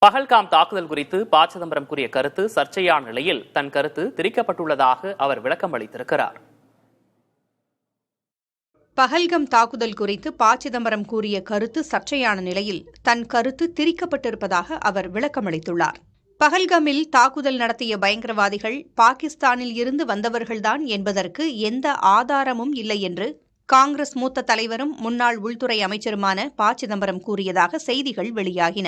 பஹல்காம் தாக்குதல் குறித்து ப. சிதம்பரம் கூறிய கருத்து சர்ச்சையான நிலையில் தன் கருத்து திரிக்கப்பட்டுள்ளதாக அவர் விளக்கம் அளித்திருக்கிறார். பஹல்காம் தாக்குதல் குறித்து ப. சிதம்பரம் கூறிய கருத்து சர்ச்சையான நிலையில் தன் கருத்து திரிக்கப்பட்டிருப்பதாக அவர் விளக்கமளித்துள்ளார். பஹல்காமில் தாக்குதல் நடத்திய பயங்கரவாதிகள் பாகிஸ்தானில் இருந்து வந்தவர்கள்தான் என்பதற்கு எந்த ஆதாரமும் இல்லை என்று காங்கிரஸ் மூத்த தலைவரும் முன்னாள் உள்துறை அமைச்சருமான ப. சிதம்பரம் கூறியதாக செய்திகள் வெளியாகின.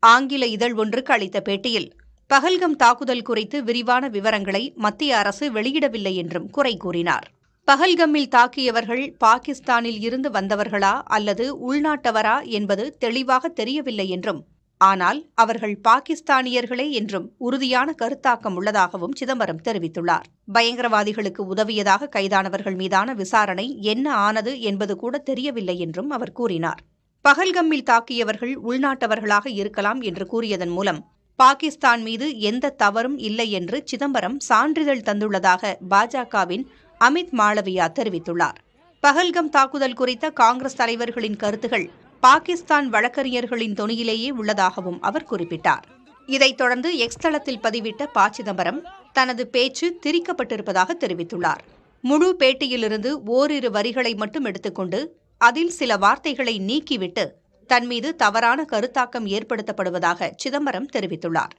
ஆங்கில இதழ் ஒன்றுக்கு அளித்த பேட்டியில் பஹல்காம் தாக்குதல் குறித்து விரிவான விவரங்களை மத்திய அரசு வெளியிடவில்லை என்றும் குறை கூறினார். பஹல்காமில் தாக்கியவர்கள் பாகிஸ்தானில் இருந்து வந்தவர்களா அல்லது உள்நாட்டவரா என்பது தெளிவாக தெரியவில்லை என்றும், ஆனால் அவர்கள் பாகிஸ்தானியர்களே என்றும் உறுதியான கருத்தாக்கம் உள்ளதாகவும் சிதம்பரம் தெரிவித்துள்ளார். பயங்கரவாதிகளுக்கு உதவியதாக கைதானவர்கள் மீதான விசாரணை என்ன ஆனது என்பது கூட தெரியவில்லை என்றும் அவர் கூறினார். பஹல்காமில் தாக்கியவர்கள் உள்நாட்டவர்களாக இருக்கலாம் என்று கூறியதன் மூலம் பாகிஸ்தான் மீது எந்த தவறும் இல்லை என்று சிதம்பரம் சான்றிதழ் தந்துள்ளதாக பாஜகவின் அமித் மாளவியா தெரிவித்துள்ளார். பஹல்காம் தாக்குதல் குறித்த காங்கிரஸ் தலைவர்களின் கருத்துகள் பாகிஸ்தான் வழக்கறிஞர்களின் தொனியிலேயே உள்ளதாகவும் அவர் குறிப்பிட்டார். இதைத் தொடர்ந்து எக்ஸ் தளத்தில் பதிவிட்ட ப. சிதம்பரம் தனது பேச்சு திரிக்கப்பட்டிருப்பதாக தெரிவித்துள்ளார். முழு பேட்டியிலிருந்து ஓரிரு வரிகளை மட்டும் எடுத்துக்கொண்டு அதில் சில வார்த்தைகளை நீக்கிவிட்டு தன் மீது தவறான கருத்தாக்கம் ஏற்படுத்தப்படுவதாக சிதம்பரம் தெரிவித்துள்ளார்.